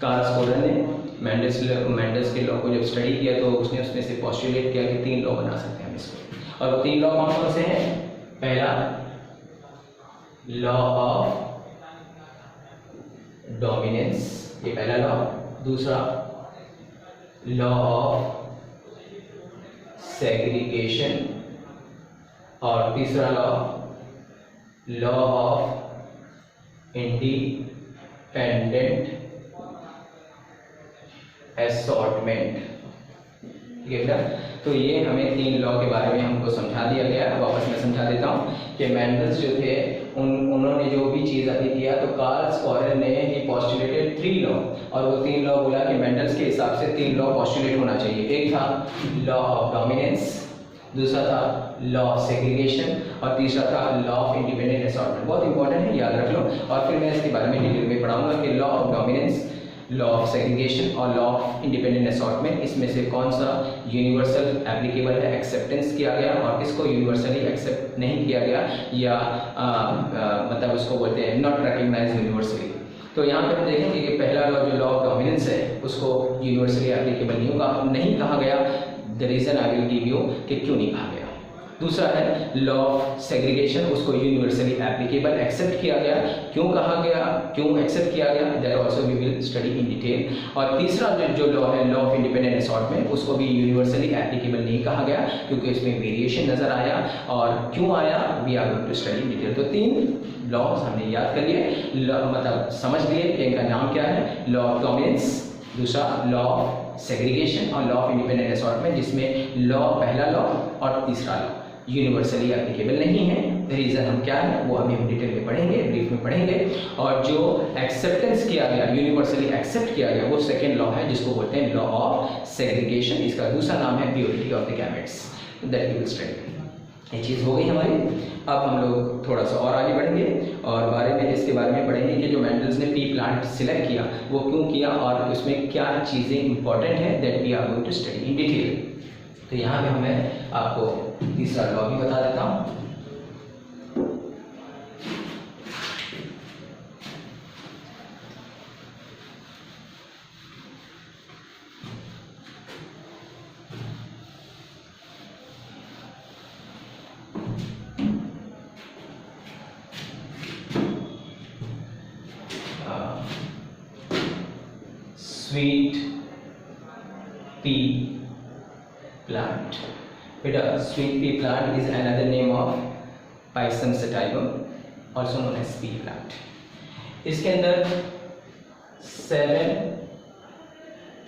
Karl scorer ने Mendel's के law को जब स्टडी किया तो उसने उसमें से पोस्टुलेट किया कि 3 लॉ बना सकते हैं हम इसको, और वो 3 लॉ कौन कौन से हैं? पहला लॉ ऑफ डोमिनेंस, ये पहला लॉ। दूसरा लॉ ऑफ सेग्रीगेशन, और तीसरा लॉ ऑफ इंडिपेंडेंट असॉर्टमेंट। ठीक है बेटा, तो ये हमें 3 लॉ के बारे में हमको समझा दिया गया। वापस मैं समझा देता हूँ कि मेंडल्स जो थे उन्होंने जो भी चीज़ अभी किया, तो कार्ल स्कोरर ने ही पोस्टुलेटेड 3 लॉ, और वो 3 लॉ बोला कि मेंडल्स के हिसाब से 3 लॉ पोस्टुलेट होना चाहिए। एक था लॉ ऑफ डोमिनेंस, दूसरा था लॉ ऑफ सेग्रीगेशन, और तीसरा था लॉ ऑफ इंडिपेंडेंट असॉर्टमेंट। बहुत इंपॉर्टेंट है, याद रख लो। और फिर मैं इसके बारे में डिटेल में पढ़ाऊंगा कि law of dominance, law of segregation और लॉ ऑफ इंडिपेंडेंट असॉर्टमेंट, इसमें से कौन सा यूनिवर्सल एप्लीकेबल है, एक्सेप्टेंस किया गया, और किसको यूनिवर्सली एक्सेप्ट नहीं किया गया, या मतलब उसको बोलते हैं नॉट रिकॉग्नाइज्ड यूनिवर्सली। तो यहाँ पे हम देखेंगे कि पहला लॉ जो लॉ ऑफ डोमिनेंस है उसको यूनिवर्सली एप्लीकेबल नहीं कहा गया। The reason I will give you कि क्यों नहीं कहा गया। दूसरा है लॉ ऑफ सेग्रीगेशन, उसको यूनिवर्सली एप्लीकेबल एक्सेप्ट किया गया। क्यों कहा गया, क्यों एक्सेप्ट किया गया, that also we will study in detail. और तीसरा जो लॉ है लॉ ऑफ इंडिपेंडेंट असॉर्टमेंट, उसको भी यूनिवर्सली एप्लीकेबल नहीं कहा गया क्योंकि उसमें वेरिएशन नजर आया। और क्यों आया, we are going to study in detail. तो 3 लॉज हमने याद कर लिए, मतलब समझ लिए कि इनका नाम क्या है, लॉ ऑफ डोमिनेंस, दूसरा लॉ ऑफ सेग्रीगेशन और लॉ ऑफ इंडिपेंडेंट असॉर्टमेंट, जिसमें लॉ पहला लॉ और तीसरा लॉ यूनिवर्सली एप्लीकेबल नहीं है। रीजन हम क्या है वो अभी हम डिटेल में पढ़ेंगे, ब्रीफ में पढ़ेंगे। और जो एक्सेप्टेंस किया गया, यूनिवर्सली एक्सेप्ट किया गया, वो सेकेंड लॉ है जिसको बोलते हैं लॉ ऑफ सेग्रीगेशन। इसका दूसरा नाम है purity of the gametes, that we will study. ये चीज़ हो गई हमारी। अब हम लोग थोड़ा सा और आगे बढ़ेंगे और इसके बारे में पढ़ेंगे कि जो मेंडल्स ने पी प्लांट सिलेक्ट किया वो क्यों किया और उसमें क्या चीज़ें इंपॉर्टेंट हैं, that we are going to study in detail. तो यहाँ पे मैं आपको तीसरा लॉ भी बता देता हूँ। Sweet pea plant. Beta, sweet pea plant is another name of Pisum sativum, also known as pea plant. इसके अंदर 7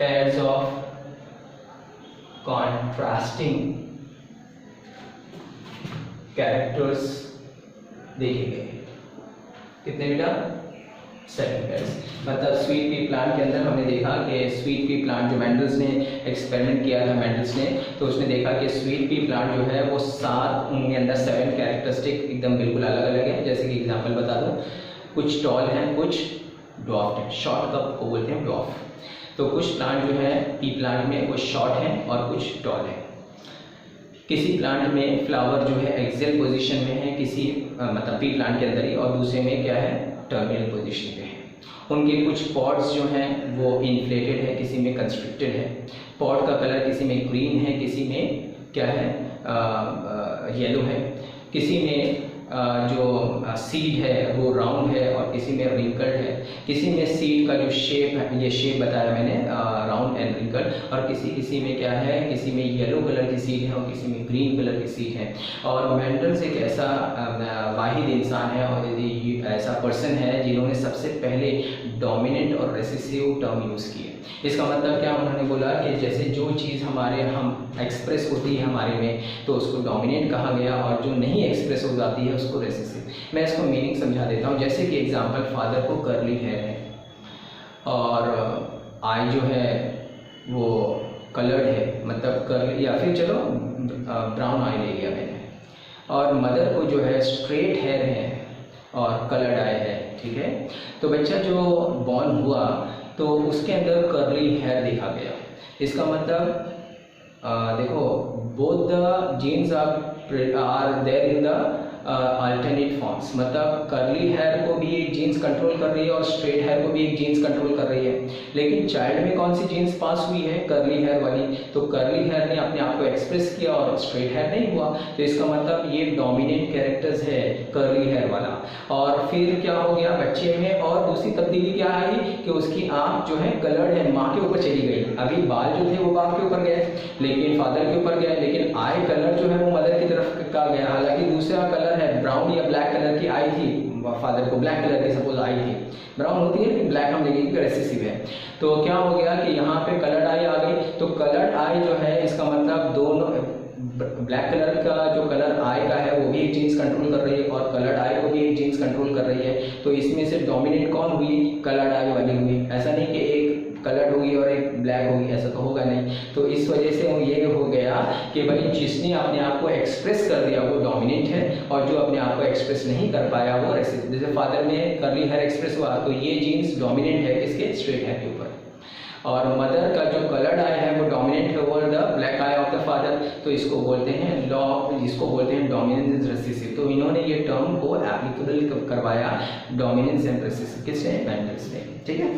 pairs of contrasting characters देखे गए। कितने बेटा? 7 pairs। मतलब स्वीट पी प्लांट के अंदर हमने देखा कि स्वीट पी प्लांट जो मेंडल्स ने एक्सपेरिमेंट किया था मेंडल्स ने, तो उसने देखा कि स्वीट पी प्लांट जो है वो 7, उनके अंदर 7 कैरेक्टरिस्टिक एकदम बिल्कुल अलग अलग है। जैसे कि एग्जांपल बता दूं, कुछ टॉल हैं, कुछ ड्वार्फ हैं। शॉर्ट कप को बोलते हैं ड्वार्फ। तो कुछ प्लांट जो है पी प्लांट में कुछ शॉर्ट हैं और कुछ टॉल है। किसी प्लांट में फ्लावर जो है एक्सियल पोजीशन में है, किसी मतलब पी प्लांट के अंदर ही, और दूसरे में क्या है, टर्मिनल पोजीशन पे है। उनके कुछ पॉड्स जो हैं वो इन्फ्लेटेड है, किसी में कंस्ट्रिक्टेड है। पॉड का कलर किसी में ग्रीन है, किसी में क्या है, येलो है। किसी में जो सीड है वो राउंड है और किसी में रिंकल्ड है। किसी में सीड का जो शेप है, ये शेप बताया मैंने, राउंड एंड रिंकल्ड। और किसी में क्या है, किसी में येलो कलर की सीड है और किसी में ग्रीन कलर की सीड है। और मेंडल्स एक ऐसा वाहिद इंसान है और ऐसा पर्सन है जिन्होंने सबसे पहले डोमिनेंट और रेसेसिव टर्म यूज़ किए। इसका मतलब क्या, उन्होंने बोला कि जैसे जो चीज़ हम एक्सप्रेस होती है हमारे में, तो उसको डोमिनेंट कहा गया, और जो नहीं एक्सप्रेस हो जाती है उसको रेसेसिव। मैं इसको मीनिंग समझा देता हूँ। जैसे कि एग्जांपल, फादर को कर्ली हेयर है और आई जो है वो कलर्ड है, मतलब कर्ली, या फिर चलो ब्राउन आई ले लिया मैंने। और मदर को जो है स्ट्रेट हेयर है और कलर्ड आई है, ठीक है। तो बच्चा जो बॉर्न हुआ तो उसके अंदर कर्ली हेयर देखा गया। इसका मतलब देखो, both the genes are there in the alternate forms, मतलब कर्ली हेयर को भी एक जीन्स कंट्रोल कर रही है और स्ट्रेट हेयर को भी एक जीन्स कंट्रोल कर रही है। लेकिन चाइल्ड में कौन सी जीन्स पास हुई है? कर्ली हेयर वाली। तो कर्ली हेयर ने अपने आप को एक्सप्रेस किया और स्ट्रेट हेयर नहीं हुआ, तो इसका मतलब ये डोमिनेंट कैरेक्टर्स है कर्ली हेयर वाला। और फिर क्या हो गया बच्चे में, और दूसरी तब्दीली क्या आई कि उसकी आंख जो है कलर्ड है, माँ के ऊपर चली गई। अभी बाल जो थे वो बाप के ऊपर गए, लेकिन फादर के ऊपर गए, लेकिन आई कलर जो है वो मदर की तरफ का गया। हालांकि दूसरा कलर है ब्राउन या ब्लैक कलर की आई थी, फादर को ब्लैक कलर की सपोज आई थी, ब्राउन होती है लेकिन ब्लैक हम लेंगे रेसेसिव है। तो क्या हो गया कि यहाँ पे कलर्ड आई आ गई। तो कलर्ड आई जो है इसका मतलब दोनों, ब्लैक कलर का जो कलर आई का है वो भी एक जीन्स कंट्रोल कर रही है और कलर्ड आई को भी एक जीन्स कंट्रोल कर रही है। तो इसमें से डोमिनेट कौन हुई? कलर्ड आई वाली हुई। ऐसा नहीं कि एक कलर्ड होगी और एक ब्लैक होगी, ऐसा तो होगा नहीं। तो इस वजह से ये हो गया कि भाई जिसने अपने आप को एक्सप्रेस कर दिया वो डोमिनेंट है और जो अपने आप को एक्सप्रेस नहीं कर पाया वो रेसेसिव। जैसे फादर में कर्ली हेयर एक्सप्रेस हुआ तो ये जीन्स डोमिनेंट है किसके? स्ट्रेट हेयर के ऊपर। और मदर का जो कलर्ड आई है वो डोमिनेंट है over the black I of the father. तो इसको बोलते हैं लॉ, इसको बोलते हैं डोमिनेंस इज रेसेसिव। तो इन्होंने ये टर्म को एप्लीकेबल करवाया डोमिनेंस एंड रेसेसिव किसने? मेंडल्स ने। ठीक है,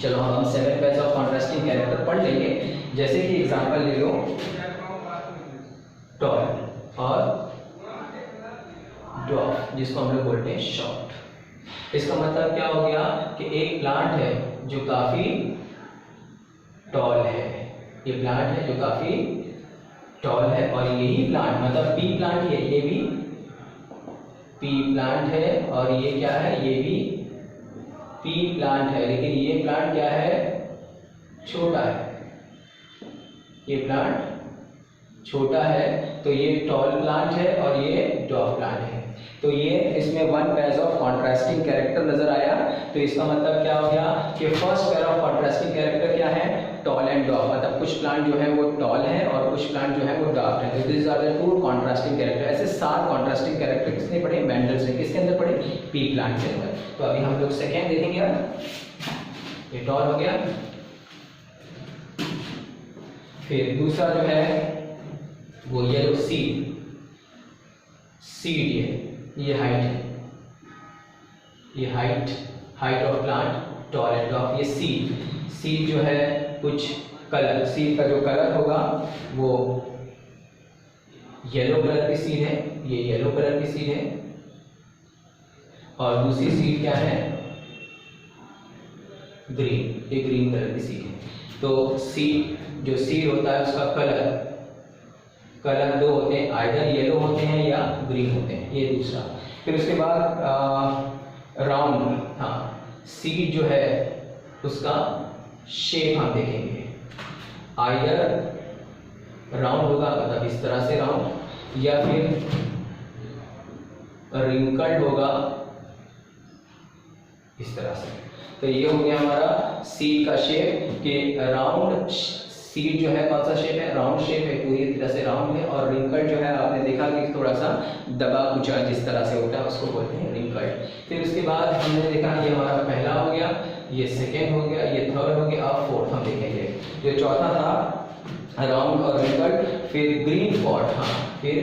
चलो हम 7 पेयर्स ऑफ कॉन्ट्रास्टिंग कैरेक्टर पढ़ लेंगे। जैसे कि एग्जांपल ले लो टॉल और ड्वार्फ, जिसको हम लोग बोलते हैं शॉर्ट। इसका मतलब क्या हो गया कि एक प्लांट है जो काफी टॉल है, ये प्लांट है जो काफी टॉल है और यही प्लांट मतलब पी प्लांट है, ये भी पी प्लांट है और ये क्या है? ये भी पी प्लांट है, लेकिन ये प्लांट क्या है? छोटा है। ये प्लांट छोटा है तो ये टॉल प्लांट है और ये ड्वार्फ प्लांट है। तो ये इसमें 1 पेयर ऑफ कॉन्ट्रास्टिंग कैरेक्टर नजर आया। तो इसका मतलब क्या हो गया कि first pair of contrasting character क्या है? Tall and dwarf. मतलब कुछ प्लांट जो है वो टॉल है और कुछ प्लांट जो है वो ड्वार्फ है। This are the 2 contrasting character. ऐसे 7 कॉन्ट्रास्टिंग कैरेक्टर किसने पढ़े? मेंडल्स ने। किसके अंदर पढ़े? पी प्लांट के अंदर। तो अभी हम लोग सेकेंड देखेंगे। ये टॉल हो गया। फिर दूसरा जो है वो येलो सीड, ये हाइट है, ये height of plant tall and dwarf. ये सीड जो है कुछ कलर, सीड का जो कलर होगा वो येलो कलर की सीड है, ये येलो कलर की सीड है। और दूसरी सीड क्या है? ग्रीन, ये ग्रीन कलर की सीड है। तो सीड जो सीड होता है उसका कलर 2 होते हैं, आइदर येलो होते हैं या ग्रीन होते हैं। ये दूसरा। फिर उसके बाद राउंड, हाँ, सीड जो है उसका शेप हम देखेंगे, आइदर राउंड होगा मतलब इस तरह से राउंड, या फिर रिंकल्ड होगा इस तरह से। तो ये हो गया हमारा सीड का शेप कि राउंड सीड जो है कौन सा शेप है? राउंड शेप है, पूरी तरह से राउंड है। और रिंकल्ड जो है आपने देखा कि थोड़ा सा दबा कुचा जिस तरह से होता है उसको बोलते हैं रिंकल्ड। फिर उसके बाद हमने देखा ये हमारा पहला हो गया, ये सेकेंड हो गया, ये थर्ड हो गया, अब फोर्थ हम देखेंगे। जो चौथा था राउंड और रिंकल्ड। फिर ग्रीन पॉट, हाँ, फिर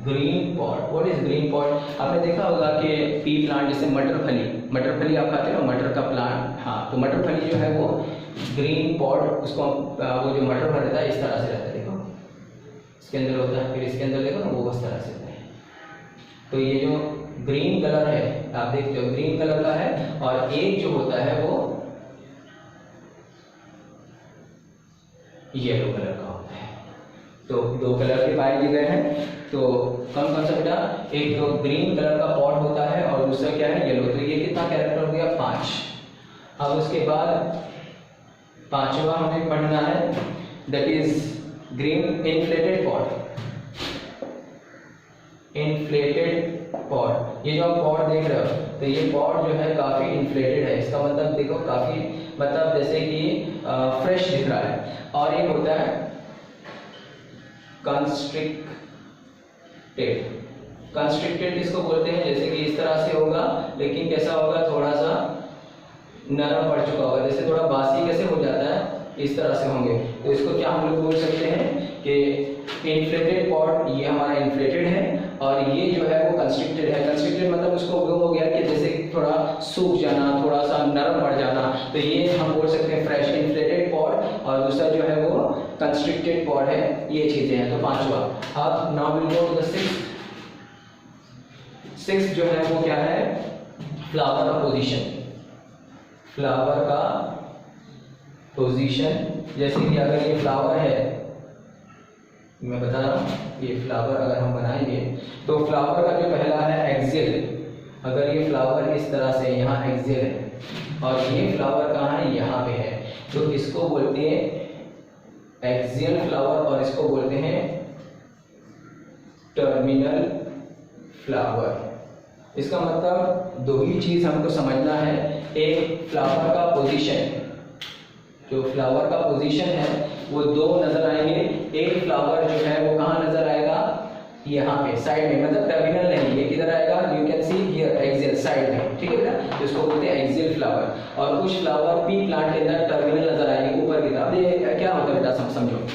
green pot. What is green pot? आपने देखा होगा कि पी प्लांट जैसे मटर फली आप खाते हो, मटर का प्लांट, हाँ, तो मटर फली जो है वो ग्रीन पॉट, उसको वो जो मटर भर रहता है इस तरह से रहता है, देखो इसके अंदर होता है, फिर इसके अंदर देखो ना वो उस तरह से होता है। तो ये जो ग्रीन कलर है आप देखते हो ग्रीन कलर का है, और एक जो होता है वो येलो कलर का होता है। तो 2 कलर के पाए गए हैं। तो कौन कौन सा बेटा? एक तो ग्रीन कलर का पॉट होता है और दूसरा क्या है? येलो। तो ये कितना कैरेक्टर हो गया? 5। अब उसके बाद 5वां हमें पढ़ना है, that is green inflated pot. Inflated pot, ये जो आप पॉट देख रहे हो तो ये पॉट जो है काफी इन्फ्लेटेड है। इसका मतलब देखो काफी, मतलब जैसे कि फ्रेश दिख रहा है। और एक होता है कंस्ट्रिक्टेड किसको बोलते हैं? जैसे कि इस तरह से होगा, लेकिन कैसा होगा? थोड़ा सा नरम पड़ चुका होगा, जैसे थोड़ा बासी कैसे हो जाता है इस तरह से होंगे। तो इसको क्या हम लोग बोल सकते हैं कि इन्फ्लेटेड पॉट, ये हमारा इन्फ्लेटेड है और ये जो है वो कंस्ट्रिक्टेड है। कंस्ट्रिक्टेड मतलब उसको वो हो गया कि जैसे थोड़ा सूख जाना, थोड़ा सा नरम पड़ जाना, तो ये हम बोल सकते हैं फ्रेश इन्फ्लेटेड पॉड, और दूसरा जो है वो कंस्ट्रिक्टेड पॉड है। ये चीजें हैं। तो पांचवा। अब now will go to the sixth जो है वो क्या है, फ्लावर का पोजीशन। फ्लावर का पोजीशन, जैसे कि अगर ये फ्लावर है, मैं बता रहा हूँ, ये फ्लावर अगर हम बनाएंगे तो फ्लावर का जो पहला है एक्सियल, अगर ये फ्लावर इस तरह से यहाँ एक्सियल है और ये फ्लावर कहाँ है, यहाँ पे है, तो इसको बोलते हैं एक्सियल फ्लावर और इसको बोलते हैं टर्मिनल फ्लावर। इसका मतलब दो ही चीज हमको समझना है, एक फ्लावर का पोजीशन, जो फ्लावर का पोजीशन है वो दो नजर आएंगे। एक फ्लावर जो है वो कहाँ नजर आएगा, यहाँ पे साइड में, मतलब टर्मिनल नहीं, ये किधर आएगा, you can see here axial side में, ठीक है बेटा, इसको बोलते हैं एक्सियल फ्लावर। और कुछ फ्लावर पी प्लांट के अंदर टर्मिनल नजर आएंगे ऊपर की तरफ। ये क्या होता है बेटा, समझो।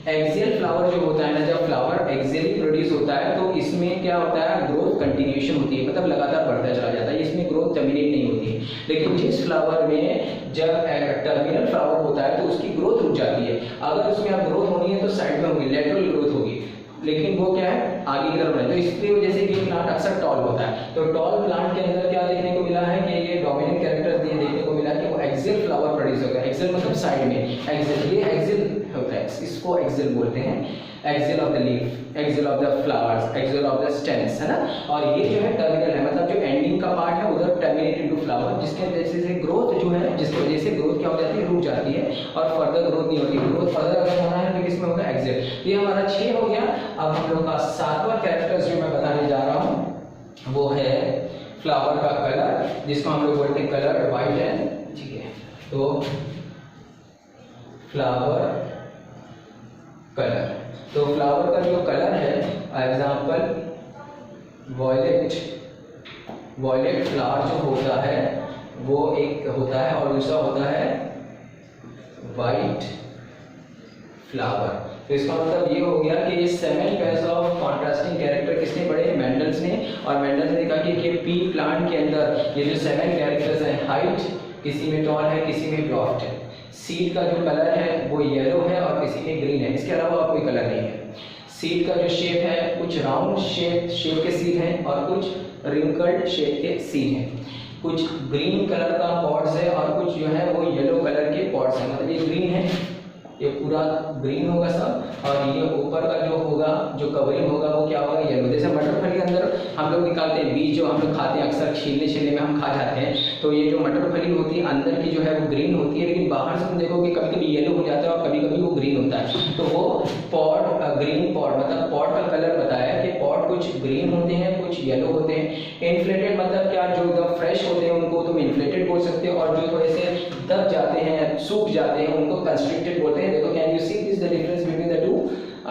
एक्सियल फ्लावर जो होता है ना, जब फ्लावर एक्सियली प्रोड्यूस होता है तो इसमें क्या होता है, ग्रोथ कंटिन्यूएशन होती है, मतलब लगातार बढ़ता चला जाता है, इसमें ग्रोथ टर्मिनेट नहीं होती है। लेकिन जिस फ्लावर में जब टर्मिनल फ्लावर होता है तो उसकी ग्रोथ रुक जाती है। अगर उसमें अब ग्रोथ होनी है तो साइड में होगी, लेटरल ग्रोथ होगी, लेकिन वो क्या है, आगे की तरफ है। तो इसकी वजह से ये प्लांट अक्सर टॉल होता है। तो टॉल प्लांट के अंदर क्या देखने को मिला है कि ये डोमिनेंट कैरेक्टर देखने को मिला कि वो एक्सियल फ्लावर प्रोड्यूस होगा। एक्सियल मतलब साइड में, एक्सियल, ये एक्सियल होता है, इसको एक्सियल बोलते हैं, axial of the leaf, axial of the flowers, axial of the stems, है ना। और ये जो है टर्मिनल है, मतलब जो एंडिंग का पार्ट है उधर टर्मिनेट इनटू फ्लावर, जिसके वजह से ग्रोथ जो है, जिसकी वजह से ग्रोथ क्या हो जाती है, रुक जाती है और फर्दर ग्रोथ नहीं होती। ग्रोथ फर्दर अगर होना है तो किसमें होगा, एक्सियल। ये हमारा 6 हो गया। अब हम लोग का 7वां कैरेक्टर्स जो मैं बताने जा रहा हूँ वो है फ्लावर का कलर, जिसको हम लोग बोलते हैं कलर व्हाइट है, ठीक है। तो फ्लावर कलर, तो फ्लावर का जो कलर है, एग्जाम्पल वॉयलेट, वॉयलेट फ्लावर जो होता है वो एक होता है और दूसरा होता है वाइट फ्लावर। तो इसका मतलब ये हो गया कि ये 7 पेयर्स ऑफ कॉन्ट्रास्टिंग कैरेक्टर किसने पढ़े, मेंडल्स ने। और मेंडल्स ने कहा कि पी प्लांट के अंदर ये जो 7 कैरेक्टर्स हैं, हाइट किसी में टॉल है, किसी में ड्वार्फ्ड है, सीड का जो कलर है वो येलो है और किसी में ग्रीन है, इसके अलावा कोई कलर नहीं है। सीड का जो शेप है, कुछ राउंड शेप के सीड हैं और कुछ रिंकल्ड शेप के सीड हैं। कुछ ग्रीन कलर का पॉड्स है और कुछ जो है वो येलो कलर के पॉड्स हैं, मतलब ये ग्रीन है, ये पूरा ग्रीन होगा सब, और ये ऊपर का जो होगा, जो कवरिंग होगा वो क्या होगा, येलो। जैसे मटर फली के अंदर हम लोग निकालते हैं बीज, जो हम लोग खाते हैं अक्सर, छीलने में हम खा जाते हैं, तो ये जो मटर फली होती है अंदर की जो है वो ग्रीन होती है, लेकिन बाहर से तुम देखोगे कभी कभी येलो हो जाता है और कभी कभी वो ग्रीन होता है। तो वो पॉड, ग्रीन पॉड, मतलब पॉड का कलर बताया कि पॉड कुछ ग्रीन होते हैं, कुछ येलो होते हैं। इन्फ्लेटेड मतलब क्या, जो एकदम फ्रेश होते हैं उनको तुम इन्फ्लेटेड बोल सकते हो, और जो थोड़े से दब जाते हैं, सूख जाते हैं, उनको कंस्ट्रिक्टेड बोलते हैं। देखो, can you see this the difference between the two.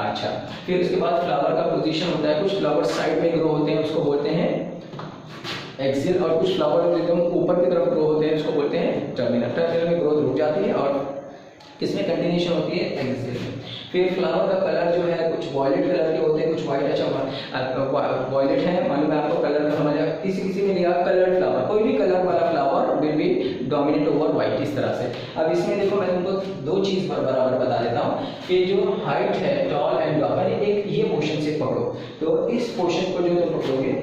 अच्छा, फिर उसके बाद फ्लावर का पोजीशन होता है, कुछ फ्लावर साइड में ग्रो होते हैं, उसको बोलते हैं एक्सियल, और कुछ फ्लावर एकदम ऊपर की तरफ ग्रो होते हैं, उसको बोलते हैं टर्मिनल। टर्मिनल में ग्रोथ रुक जाती है और किसमें कंटिन्यूएशन होती है, एक्सियल में। फिर फ्लावर का कलर जो है, कुछ वॉयलेट कलर के होते हैं, कुछ व्हाइट। अच्छा, वॉयलेट है, मालूम है आपको, कलर का समझ आया। किसी ने लिया कलर फ्लावर, कोई भी कलर वाला flower will be dominate over white, इस तरह से। अब इसमें देखो, मैं तुमको दो चीज बराबर बता देता हूँ कि जो हाइट है, टॉल एंड ड्वार्फ, एक ये पोर्शन से पकड़ो, तो इस पोर्शन को जो तुम पकड़ोगे,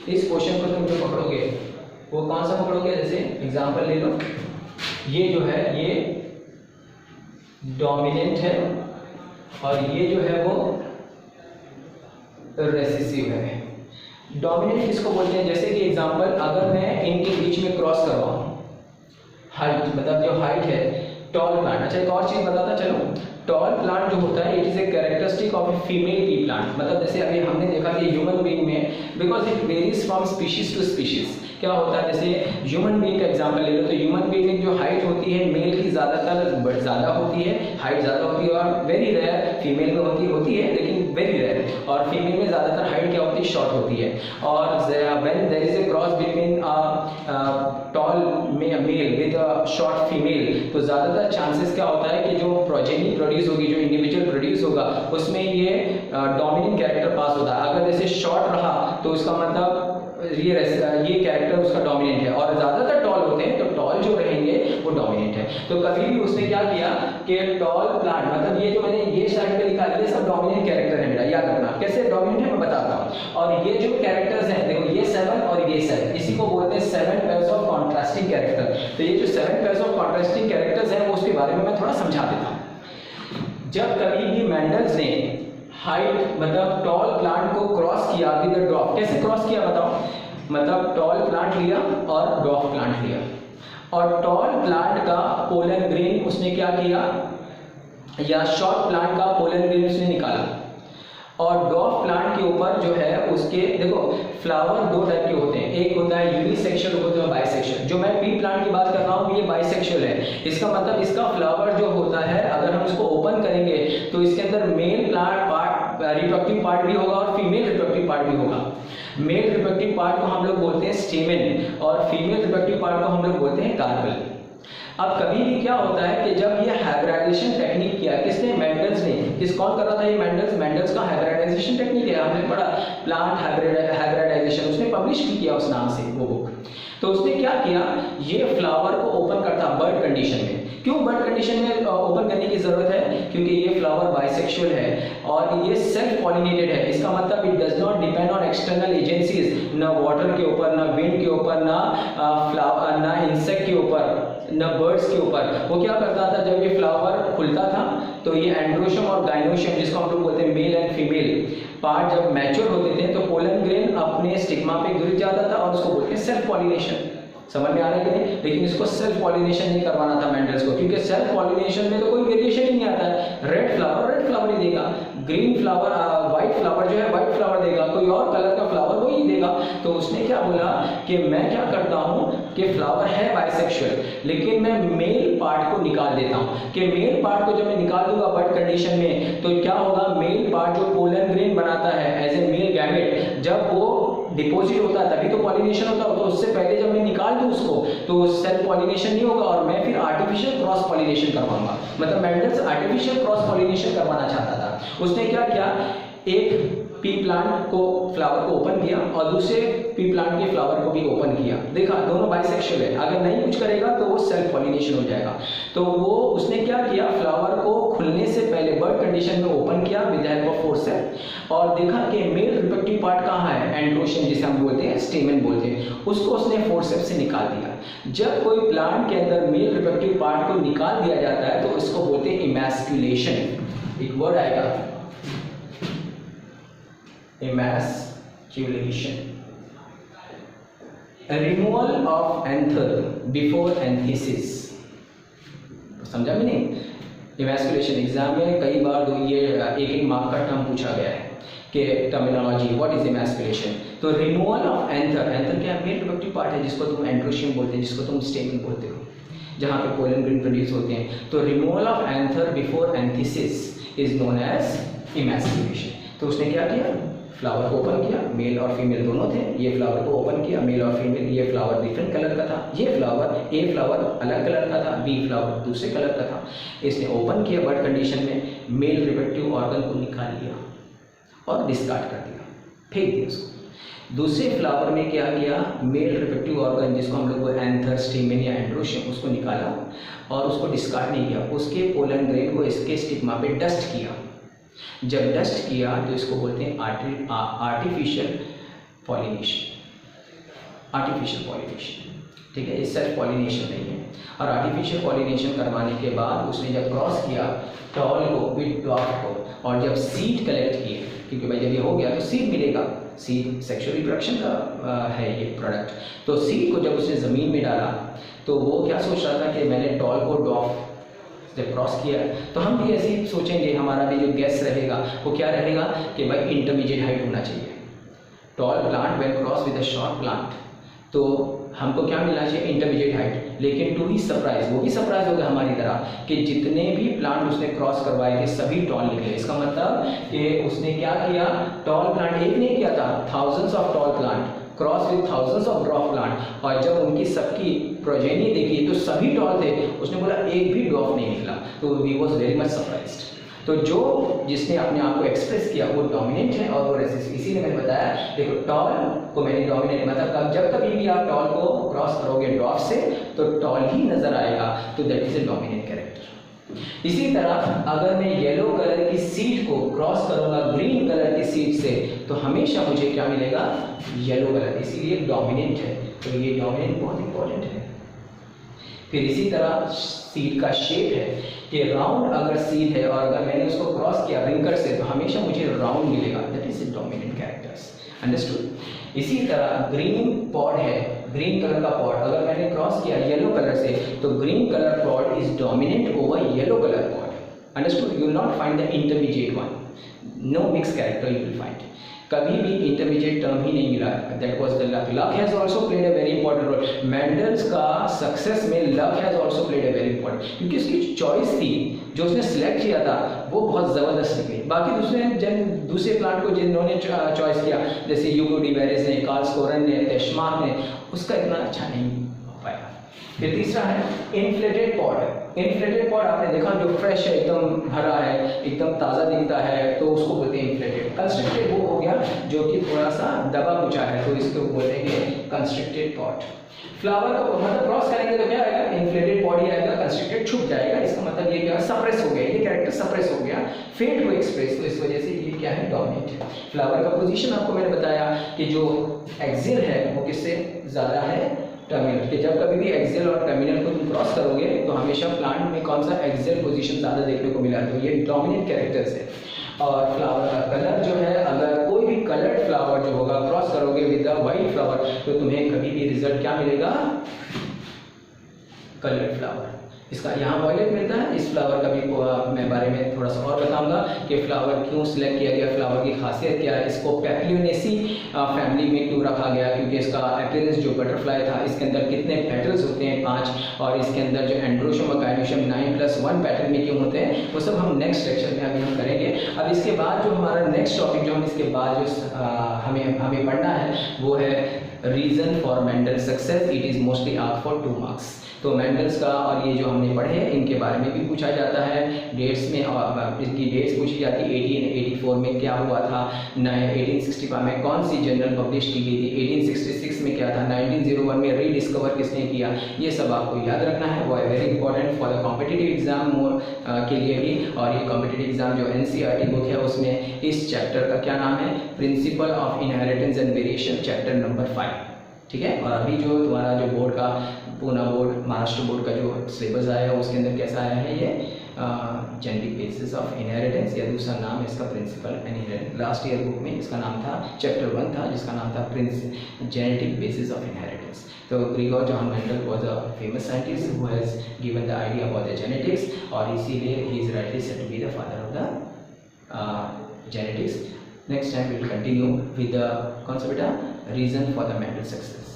इस पोर्शन को तुम जो पकड़ोगे वो कौन सा पकड़ोगे, जैसे एग्जांपल ले लो, ये जो है ये डोमिनेंट है और ये जो है वो रेसेसिव है। डोमिनेंट किसको बोलते हैं, जैसे कि एग्जांपल, अगर मैं इनके बीच में क्रॉस करवाऊं, हाइट मतलब जो हाइट है, टॉल प्लांट। अच्छा, एक और चीज बताता चलो, टॉल प्लांट जो होता है, it is a characteristic of a female P plant. मतलब जैसे अभी हमने देखा कि ह्यूमन बीइंग में, because it varies from species to species, क्या होता है, जैसे ह्यूमन बीइंग का एग्जांपल ले लो, तो ह्यूमन बीइंग में जो हाइट होती है मेल की ज़्यादातर ज़्यादा होती है, हाइट ज़्यादा होती है, और वेरी रेयर फीमेल में होती है लेकिन वेरी रेयर, और फीमेल में ज़्यादातर हाइट क्या होती है, शॉर्ट होती है। और when there is a cross between tall male with a short female, तो ज़्यादातर चांसेस क्या होता है कि जो प्रोजेनी प्रोड्यूस होगी, जो इंडिविजुअल प्रोड्यूस होगा, उसमें ये डोमिनेंट कैरेक्टर पास होता है। अगर जैसे शॉर्ट रहा तो उसका मतलब ये कैरेक्टर उसका डोमिनेंट है, और ज़्यादातर टॉल होते हैं तो टॉल जो रहेंगे वो डोमिनेंट है। तो कभी भी उसने क्या किया कि टॉल प्लांट, मतलब ये जो मैंने ये साइड पे लिखा है, ये सब डोमिनेंट कैरेक्टर है मेरा, याद रखना। कैसे डोमिनेंट है मैं बताता हूँ। और ये जो कैरेक्टर्स हैं, देखो ये 7 और ये 7, इसी को बोलते हैं 7 पेयर्स ऑफ कॉन्ट्रास्टिंग कैरेक्टर। तो ये जो 7 पेयर्स ऑफ कॉन्ट्रास्टिंग कैरेक्टर्स हैं, वो उसके बारे में मैं थोड़ा समझा देता हूँ। जब कभी भी मैंडल्स ने हाइट मतलब टॉल प्लांट को क्रॉस किया विद द ड्वार्फ, कैसे क्रॉस किया बताओ, मतलब टॉल प्लांट लिया और ड्वार्फ प्लांट लिया, और टॉल प्लांट का पोलन ग्रेन उसने क्या किया, या शॉर्ट प्लांट का पोलन ग्रेन उसने निकाला, और ड्वार्फ प्लांट के ऊपर जो है उसके, देखो फ्लावर दो टाइप के होते हैं, एक होता है यूनिसेक्सुअल, होता है बाइसेक्सुअल। जो मैं पी प्लांट की बात कर रहा हूँ ये बाइसेक्सुअल है। इसका मतलब इसका फ्लावर जो होता है, अगर हम इसको ओपन करेंगे तो इसके अंदर male plant part reproductive part भी होगा और फीमेल रिप्रोडक्टिव पार्ट भी होगा। मेल रिप्रोडक्टिव पार्ट को हम लोग बोलते हैं स्टेमेन, और फीमेल रिप्रोडक्टिव पार्ट को हम लोग बोलते हैं कार्पेल। अब कभी भी क्या होता है कि जब ये हाइब्रिडाइजेशन टेक्निक किया, किसने, मेंडल्स ने। कौन कर रहा था ये, मेंडल्स का हाइब्रिडाइजेशन टेक्निक है, हमने पढ़ा प्लांट हाइब्रिडाइजेशन, उसने पब्लिश भी किया उस नाम से वो बुक। तो उसने क्या किया, ये फ्लावर को ओपन करता बर्ड कंडीशन में। क्यों बर्ड कंडीशन में ओपन करने की जरूरत है, क्योंकि ये फ्लावर बाइसेक्सुअल है और ये सेल्फ पॉलिनेटेड है। इसका मतलब it does not depend on external agencies, ना वाटर के ऊपर, ना विंड के ऊपर, ना फ्लावर, ना इंसेक्ट के ऊपर, न बर्ड्स के ऊपर। वो क्या करता था, जब ये फ्लावर खुलता था तो ये एंड्रोशम और गाइनोशियम, जिसको हम लोग बोलते हैं मेल एंड फीमेल पार्ट, जब मैच्योर होते थे तो पोलन ग्रेन अपने स्टिग्मा पे गिर जाता था, और उसको बोलते हैं सेल्फ पॉलिनेशन। समझ में आ रहा है कि नहीं? लेकिन इसको सेल्फ पॉलिनेशन नहीं करवाना था मेंडल्स को, क्योंकि सेल्फ पॉलिनेशन में तो कोई वेरिएशन ही नहीं आता है। रेड फ्लावर ही देगा, ग्रीन फ्लावर, व्हाइट फ्लावर जो है व्हाइट फ्लावर देगा, कोई और कलर का फ्लावर वो ही देगा। तो उसने क्या बोला कि मैं क्या करता हूँ कि फ्लावर है बाइसेक्सुअल, लेकिन मैं मेल पार्ट को निकाल देता हूँ, कि मेल पार्ट को जब मैं निकाल दूंगा बर्ड कंडीशन में, तो क्या होगा, मेल पार्ट जो पोलन ग्रेन बनाता है एज ए मेल गैमेट, जब वो डिपॉजिट होता है तभी तो पॉलिनेशन होता है। तो उससे पहले जब मैं निकाल दूं उसको तो सेल्फ पॉलिनेशन नहीं होगा, और मैं फिर आर्टिफिशियल क्रॉस पॉलिनेशन करवाऊंगा। मतलब मेंडल्स आर्टिफिशियल क्रॉस पॉलिनेशन करवाना चाहता था। उसने क्या किया, एक पी प्लांट को फ्लावर को ओपन किया और दूसरे पी प्लांट के फ्लावर को भी ओपन किया, देखा दोनों बाइसेक्सुअल है, अगर नहीं कुछ करेगा तो वो सेल्फ पॉलिनेशन हो जाएगा। तो वो उसने क्या किया, फ्लावर को खुलने से पहले बर्ड कंडीशन में ओपन किया with the help of forceps, और देखा कि मेल रिप्रोडक्टिव पार्ट कहाँ है, एंड्रोशियम जिसे हम बोलते हैं, स्टेमन बोलते हैं, उसको उसने फोर्सेप्स से निकाल दिया। जब कोई प्लांट के अंदर मेल रिप्रोडक्टिव पार्ट को निकाल दिया जाता है तो इसको बोलते हैं इमैस्कुलेशन। एक वर्ड आएगा emasculation, a removal of anther before anthesis। समझा भी नहीं? emasculation एग्जाम में कई बार ये एक मार्क का टर्म पूछा गया है कि टर्मिनोलॉजी व्हाट इज emasculation। तो रिमूवल ऑफ एंथर, एंथर क्या मेल रिप्रोडक्टिव पार्ट है जिसको तुम एंड्रोशियम बोलते हैं, जिसको तुम स्टेमन बोलते हो, जहाँ पे पोलन ग्रेन प्रोड्यूस होते हैं। तो removal of anther before anthesis is known as emasculation। तो उसने क्या किया, फ्लावर को ओपन किया, मेल और फीमेल दोनों थे, ये फ्लावर को ओपन किया, मेल और फीमेल, ये फ्लावर डिफरेंट कलर का था, ये फ्लावर ए फ्लावर अलग कलर का था, बी फ्लावर दूसरे कलर का था। इसने ओपन किया बर्ड कंडीशन में, मेल रिप्रोडक्टिव ऑर्गन को निकाल लिया और डिस्कार्ड कर दिया, फेंक दिया उसको। दूसरे फ्लावर में क्या किया, मेल रिप्रोडक्टिव ऑर्गन जिसको हम लोग एंथर, स्टेमन या एंड्रोशियम, उसको निकाला और उसको डिस्कार्ड नहीं किया, उसके पोलन ग्रेन को इसके स्टिग्मा पे डस्ट किया। जब डस्ट किया तो इसको बोलते हैं आर्टिफिशियल पॉलिनेशन। आर्टिफिशियल पॉलिनेशन, ठीक है, ये सेल्फ पॉलिनेशन नहीं है। और आर्टिफिशियल पॉलिनेशन करवाने के बाद उसने जब क्रॉस किया टॉल को विद ड्वार्फ को, और जब सीड कलेक्ट किए, क्योंकि भाई जब ये हो गया तो सीड मिलेगा, सीड सेक्सुअल रिप्रोडक्शन का है ये प्रोडक्ट। तो सीड को जब उसने ज़मीन में डाला तो वो क्या सोच रहा था कि मैंने टॉल को ड्वार्फ जब क्रॉस किया, तो हम भी ऐसे ही सोचेंगे, हमारा भी जो गैस रहेगा वो क्या रहेगा कि भाई इंटरमीडिएट हाइट होना चाहिए। Tall plant when cross with a short plant, तो हमको क्या मिलना चाहिए, इंटरमीडिएट हाइट। लेकिन टू ही सरप्राइज, वो भी सरप्राइज हो गया हमारी तरह कि जितने भी प्लांट उसने क्रॉस करवाए थे सभी टॉल निकले। इसका मतलब कि उसने क्या किया, टॉल प्लांट एक नहीं किया था, thousands of tall plant cross with thousands of dwarf plant, और जब उनकी सबकी प्रोजेनी देखी तो सभी टॉल थे, उसने बोला एक भी ड्वार्फ नहीं निकला, तो we was very much surprised. तो जो जिसने अपने आप को एक्सप्रेस किया वो डोमिनेंट है और वो रेसिस्ट, इसीलिए मैंने बताया, देखो टॉल को मैंने डोमिनेंट मतलब जब कभी भी आप टॉल को क्रॉस करोगे ड्वार्फ से तो टॉल ही नजर आएगा, तो that is a dominant character. इसी तरह अगर मैं येलो कलर की सीड को क्रॉस करूंगा ग्रीन कलर की सीड से तो हमेशा मुझे क्या मिलेगा, येलो कलर, इसीलिए डोमिनेंट है, तो ये डोमिनेंट बहुत इंपॉर्टेंट है। फिर इसी तरह सीड का शेप है कि राउंड अगर सीड है और अगर मैंने उसको क्रॉस किया रिंकल से तो हमेशा मुझे राउंड मिलेगा, that is a dominant characters, understood. इसी तरह ग्रीन पॉड है, ग्रीन कलर का पॉड अगर मैंने क्रॉस किया येलो कलर से तो green colour pod is dominant over yellow colour pod, understood. You will not find the intermediate one, no mix character you will find, कभी भी intermediate term ही नहीं मिला, that was the luck. Luck has also played a very important role, Mendel's का success में luck has also played a very important, क्योंकि उसकी choice थी जो उसने सिलेक्ट किया था वो बहुत ज़बरदस्त निकली। बाकी दूसरे प्लांट को जिन्होंने चॉइस किया जैसे यूगो डिवेरिस ने, कार्ल स्कोरन ने, तेशमार्क ने, उसका इतना अच्छा नहीं हो पाया। फिर तीसरा है इन्फ्लेटेड पॉड। इन्फ्लेटेड पॉड आपने देखा जो फ्रेश है, एकदम भरा है, एकदम ताज़ा दिखता है, तो उसको बोलते हैं इन्फ्लेटेड। कंस्ट्रिक्टेड वो हो गया जो कि थोड़ा सा दबा कुचा है, तो इसको बोलेंगे कंस्ट्रिक्टेड पॉड। फ्लावर का मतलब क्रॉस करेंगे तो क्या आएगा, इन्फ्लेटेड पॉड ही आएगा, कंस्ट्रिक्टेड छुप जाएगा, इसका मतलब ये क्या, सप्रेस हो गया, ये कैरेक्टर सप्रेस हो गया, फेट को एक्सप्रेस, तो इस वजह से ये क्या है, डोमिनेंट है। फ्लावर का पोजीशन आपको मैंने बताया कि जो एक्सिल है वो किससे ज़्यादा है, टर्मिनल के। जब कभी भी एक्सिल और टर्मिनल को तुम क्रॉस करोगे तो हमेशा प्लांट में कौन सा एक्सिल पोजीशन ज़्यादा देखने को मिला, तो ये डोमिनेंट कैरेक्टर्स है। और फ्लावर का कलर जो है, अगर कोई भी कलर्ड फ्लावर जो होगा क्रॉस करोगे विद द वाइट फ्लावर तो तुम्हें कभी भी रिजल्ट क्या मिलेगा, कलर्ड फ्लावर। इसका यहाँ वॉयलेट मिलता है, इस फ्लावर का भी मैं बारे में थोड़ा सा और बताऊंगा कि फ्लावर क्यों सिलेक्ट किया गया, फ्लावर की खासियत क्या है, इसको पेप्लियोनेसी फैमिली में क्यों रखा गया, क्योंकि इसका अपीयरेंस जो बटरफ्लाई था, इसके अंदर कितने पेटल्स होते हैं 5, और इसके अंदर जो एंड्रोशम और काइनोशम 9+1 पैटर्न में क्यों होते हैं, वो सब हम नेक्स्ट लेक्चर में अभी हम करेंगे। अब इसके बाद जो हमारा नेक्स्ट टॉपिक जो हम इसके बाद जो हमें पढ़ना है वो है reason for Mendel success. It is mostly asked for 2 marks. तो मेंडल्स का और ये जो हमने पढ़े हैं इनके बारे में भी पूछा जाता है, डेट्स में और इसकी डेट्स पूछी जाती है, 1884 में क्या हुआ था, 1865 में कौन सी जर्नल पब्लिश की गई थी, 1866 में क्या था, 1901 में रीडिस्कवर किसने किया, ये सब आपको याद रखना है, वो है very important for the competitive exam के लिए भी। और ये कॉम्पिटिटिव एग्जाम जो NCERT बुक है उसमें इस चैप्टर का क्या नाम है, principle of inheritance and variation, chapter number 5, ठीक है। और अभी जो तुम्हारा जो बोर्ड का पूना बोर्ड, महाराष्ट्र बोर्ड का जो सिलेबस आया है उसके अंदर कैसा आया है, ये जेनेटिक बेसिस ऑफ इनहेरिटेंस, या दूसरा नाम है इसका principle inheritance. Last year book में इसका नाम था, चैप्टर 1 था जिसका नाम था जेनेटिक बेसिस ऑफ इनहेरिटेंस। तो Gregor John Mendel was a famous scientist who has given the idea about the genetics, और इसीलिए he is rightly said to be the father of the genetics. Next time we will continue with the कौन सा बेटा, reason for the Mendel success.